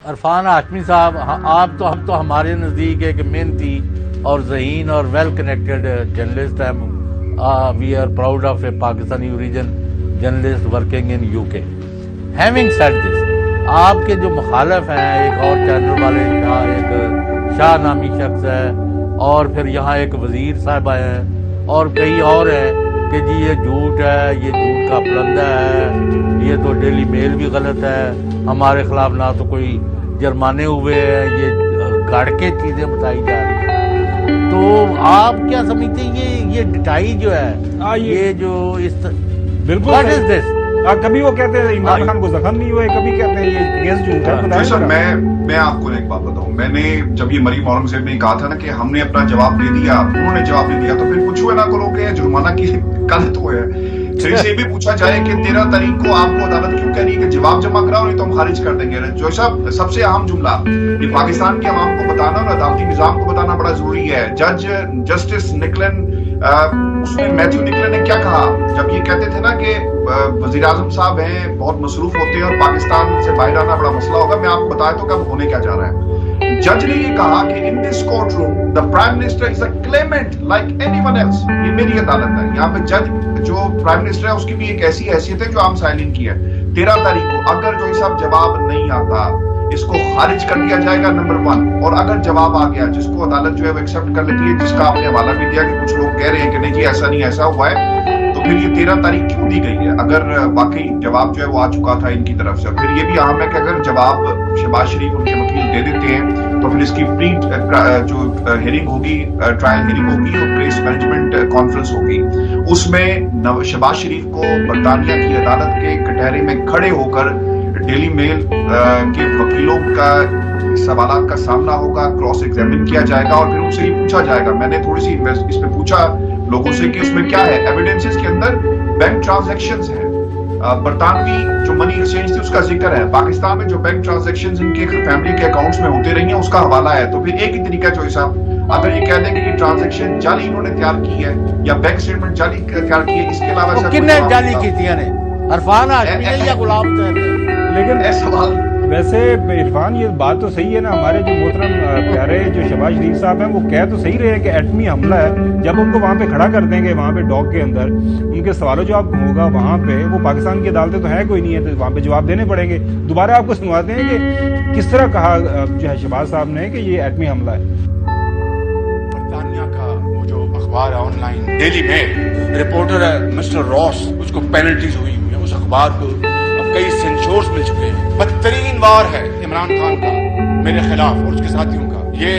अरफान हाशमी साहब, आप तो हम तो हमारे नज़दीक एक मेहनती और ज़हीन और वेल कनेक्टेड जर्नलिस्ट हैं। We are proud of a Pakistani origin journalist working in UK. Having said this, आपके जो मुखालफ हैं, एक और चैनल वाले एक शाह नामी शख्स है, और फिर यहाँ एक वज़ीर साहब आए हैं, और कई और हैं कि जी ये झूठ है, ये झूठ का पुलंदा है, ये तो डेली मेल भी गलत है, हमारे खिलाफ ना तो कोई जुर्माने हुए हैं, ये गढ़ के चीज़ें बताई जा रही हैं। तो आप क्या समझते हैं ये डिटाई जो है, ये जो इस बिल्कुल व्हाट इज दिस? कभी वो कहते हैं इमरान खान को जख्म नहीं हुए, कभी कहते हैं ये केस झूठा है। जी सर, मैं आपको एक बात बताऊं, मैंने जब ये मरी मौलवी साहब ने कहा था ना कि हमने अपना जवाब दे दिया, उन्होंने जवाब दे दिया, तो फिर कुछ हुए ना करो कि जुर्माना की गलत हुआ है। फिर से भी पूछा जाए कि 13 तारीख को आपको अदालत क्यों कह रही है कि जवाब जमा कराओ, नहीं तो हम खारिज कर देंगे। जो साहब सबसे अहम जुमला ये पाकिस्तान के अवाम को बताना और अदालती निजाम को बताना बड़ा जरूरी है। जस्टिस निकलन उसने मैथ्यू निकलन ने क्या कहा जब ये कहते थे ना कि वजीर आजम साहब हैं, बहुत मसरूफ होते हैं और पाकिस्तान से बाहर आना बड़ा मसला होगा। मैं आपको बताया तो कब होने क्या जा रहा है। जज ने ये कहा कि in this court room the prime minister is a Clement like anyone else. ये मेरी अदालत है, यहाँ पे जज जो प्राइम मिनिस्टर है उसकी भी एक ऐसी हैसियत है जो आम साइलिन की है। 13 तारीख को अगर जो सब जवाब नहीं आता, इसको खारिज कर दिया जाएगा, नंबर 1। और अगर जवाब आ गया जिसको अदालत जो है वो एक्सेप्ट कर लेती है, जिसका आपने हवाला भी दिया कि कुछ लोग कह रहे हैं कि नहीं जी ऐसा नहीं ऐसा हुआ है, तो फिर ये 13 तारीख क्यों दी गई है अगर वाकई जवाब जो है वो आ चुका था इनकी तरफ से। फिर ये भी अहम है कि अगर जवाब शहबाज शरीफ उनके वकील दे देते हैं तो फिर इसकी प्री जो हियरिंग होगी, ट्रायल हियरिंग होगी और प्रेस मैनेजमेंट कॉन्फ्रेंस होगी। उसमें शहबाज शरीफ को बरतानिया की अदालत के कटहरे में खड़े होकर डेली मेल के वकीलों का सवालात का सामना होगा, क्रॉस एग्जामिन किया जाएगा और फिर उनसे ही पूछा जाएगा। मैंने थोड़ी सी इस पे पूछा लोगों से कि उसमें क्या है। एविडेंसेस के अंदर बैंक ट्रांजैक्शंस हैं, बरतानवी जो मनी एक्सचेंज थी उसका जिक्र है, पाकिस्तान में जो बैंक ट्रांजैक्शंस इनके फैमिली के अकाउंट्स में होते रही हैं उसका हवाला है। तो फिर एक ही तरीका चॉइस साहब, अगर ये कह दें कि ट्रांजैक्शन जाली इन्होंने तैयार की है या बैंक स्टेटमेंट जाली तैयार की है, इसके अलावा किसने जाली की थी ने? अरफान हाशमी ने या गुलाम ने? लेकिन सवाल वैसे इरफान ये बात तो सही है ना, हमारे जो मोहतरम प्यारे जो शहबाज शरीफ साहब हैं वो कह तो सही रहे हैं कि एटमी हमला है। जब उनको वहाँ पे खड़ा कर देंगे, वहाँ पे डॉग के अंदर उनके सवालों जवाब होगा, वहाँ पे वो पाकिस्तान की अदालतें तो है कोई नहीं है, तो वहाँ पे जवाब देने पड़ेंगे। दोबारा आपको सुनवाते हैं कि किस तरह कहा जो है शहबाज साहब ने कि ये एटमी हमला है। बरतानिया का वो जो अखबार है ऑनलाइन डेली मेल, रिपोर्टर है मिस्टर रॉस, उसको पेनल्टीज हुई है, उस अखबार को कई सेंसोर्स मिल चुके हैं। बदतरीन वार है इमरान खान का मेरे खिलाफ और उसके साथियों का, ये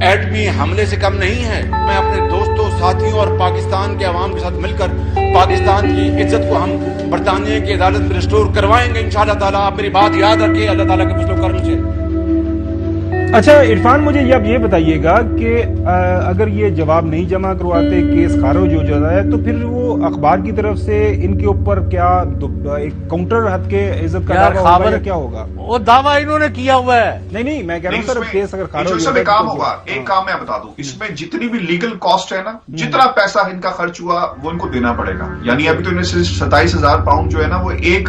एटमी हमले से कम नहीं है। मैं अपने दोस्तों, साथियों और पाकिस्तान के अवाम के साथ मिलकर पाकिस्तान की इज्जत को हम बरतानिया की अदालत में रिस्टोर करवाएंगे इंशाअल्लाह ताला। आप मेरी बात याद रखिए अल्लाह ताला के फजल करम से। अच्छा इरफान, मुझे अब ये बताइएगा कि अगर ये जवाब नहीं जमा करवाते, केस खारिज हो जाता है, तो फिर वो अखबार की तरफ से इनके ऊपर क्या एक काउंटर हद के इज्जत का दावा होगा या क्या होगा? वो दावा इन्होंने किया हुआ है। नहीं मैं कह रहा हूँ सर, केस अगर खारिज हो जाता है काम होगा। एक काम मैं बता दूं, इसमें जितनी भी लीगल कॉस्ट है ना, जितना पैसा इनका खर्च हुआ वो इनको देना पड़ेगा। यानी अभी तो इन्हें 27,000 पाउंड जो है ना, वो एक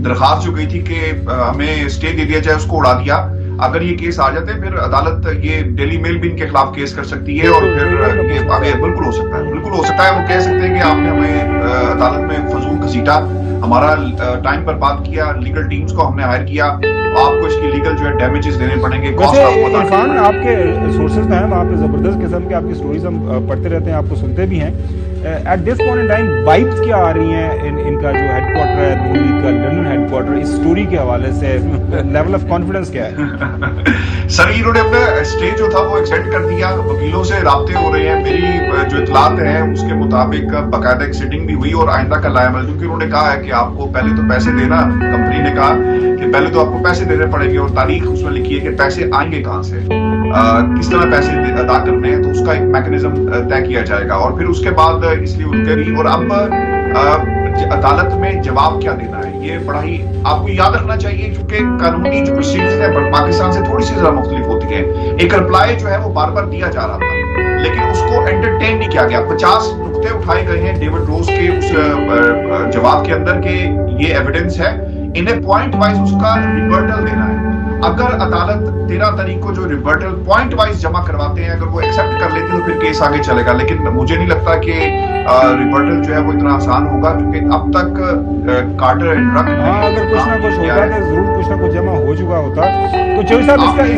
दरखास्त जो गई थी कि हमें स्टे दे दिया जाए, उसको उड़ा दिया। अगर ये केस आ जाते हैं फिर अदालत ये डेली मेल भी इनके खिलाफ केस कर सकती है और फिर ये आगे बिल्कुल हो सकता है, बिल्कुल हो सकता है। वो कह सकते हैं कि आपने हमें अदालत में फजूल घसीटा, हमारा टाइम पर बात किया, लीगल टीम्स को हमने हायर किया, आपको इसकी लीगल जो है डैमेजेस देने पड़ेंगे। इरफान, आपके सोर्सेज हैं वहाँ पे जबरदस्त किस्म के आपकी स्टोरीज हम पढ़ते रहते हैं, आपको सुनते भी हैं। At this point in time vibes क्या आ रही हैं इनका जो हेडक्वार्टर है नूरी का, लंदन हेडक्वार्टर, इस स्टोरी के हवाले से लेवल ऑफ कॉन्फिडेंस क्या है? सर इन्होंने अपना स्टे जो था वो एक्सटेंड कर दिया, वकीलों से राब्ते हो रहे हैं। मेरी जो इतलात है उसके मुताबिक बाकायदा एक सिटिंग भी हुई और आइंदा का लायमल, क्योंकि उन्होंने कहा है कि आपको पहले तो पैसे देना, कंपनी ने कहा कि पहले तो आपको पैसे देने पड़ेंगे और तारीख उसमें लिखी है कि पैसे आएंगे कहाँ से, किस तरह पैसे अदा करने हैं, तो उसका एक मैकेनिज्म तय किया जाएगा और फिर उसके बाद इसलिए उनके भी। और अब अदालत में जवाब क्या देना है ये बड़ा ही आपको याद रखना चाहिए, क्योंकि कानूनी जो प्रोसीजर्स है पाकिस्तान से थोड़ी सी जरा मुख्तलिफ होती है। एक रिप्लाई जो है वो बार बार दिया जा रहा था लेकिन उसको एंटरटेन नहीं किया गया। 50 नुक्ते उठाए गए हैं डेविड रोज के उस जवाब के अंदर के ये एविडेंस है, इन्हें पॉइंट वाइज उसका रिवर्टल देना है। अगर अदालत 13 तारीख को जो रिवर्टल पॉइंट वाइज जमा करवाते हैं, अगर वो एक्सेप्ट कर लेते हैं तो फिर केस आगे चलेगा। लेकिन मुझे नहीं लगता कि रिवर्टल जो है वो इतना आसान होगा, क्योंकि अब तक कार्टर एंड रक हाँ, अगर कुछ ना कुछ होता तो जरूर कुछ ना कुछ जमा हो चुका होता। तो चौधरी साहब इसका जी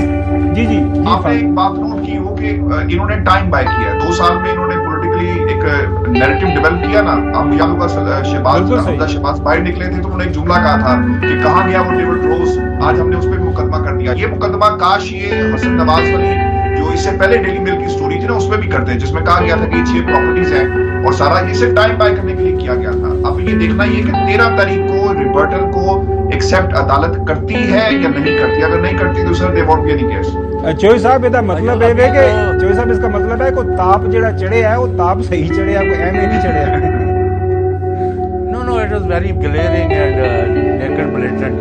जी जी आपने एक बात नोट की हो कि इन्होंने टाइम बाय किया है। 2 साल में इन्होंने पॉलिटिकली एक नैरेटिव डेवलप किया ना। आप याद होगा शहबाज बाहर निकले थे तो उन्होंने एक जुमला कहा था कि कहाँ गया वो डेविड रोज, आज हमने उस पर मुकदमा कर दिया। ये मुकदमा काश ये हसन नवाज वाली जो इससे पहले डेली मेल की स्टोरी थी ना उसमें भी करते हैं, जिसमें कहा गया था कि 6 प्रॉपर्टीज हैं और सारा इसे टाइम बाय करने के लिए किया गया था। अब ये देखना ये कि 13 तारीख को रिवर्टल को एक्सेप्ट अदालत करती है या नहीं करती। अगर नहीं करती तो sir they won't be any case. Chaudhary साहब ਇਹਦਾ मतलब है कि चौधरी साहब इसका मतलब है को ताप ਜਿਹੜਾ ਚੜਿਆ ਹੈ ਉਹ ਤਾਪ ਸਹੀ ਚੜਿਆ, ਕੋਈ ਐਵੇਂ ਨਹੀਂ ਚੜਿਆ। No, it was very glaring and naked blatant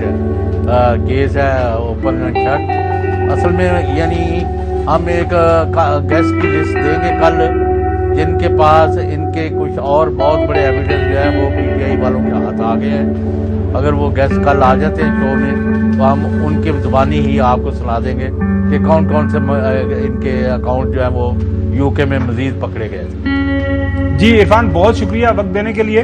case है, ओपन एंड शट। असल में यानी हम एक गेस्ट की लिस्ट देंगे कल, जिनके पास इनके कुछ और बहुत बड़े एविडेंस जो है वो पीटीआई वालों के हाथ आ गए हैं। अगर वो गेस्ट कल आ जाते हैं शो में तो हम उनके ज़ुबानी ही आपको सुना देंगे कि कौन कौन से इनके अकाउंट जो है वो यूके में मजीद पकड़े गए थे। जी इरफान, बहुत शुक्रिया वक्त देने के लिए।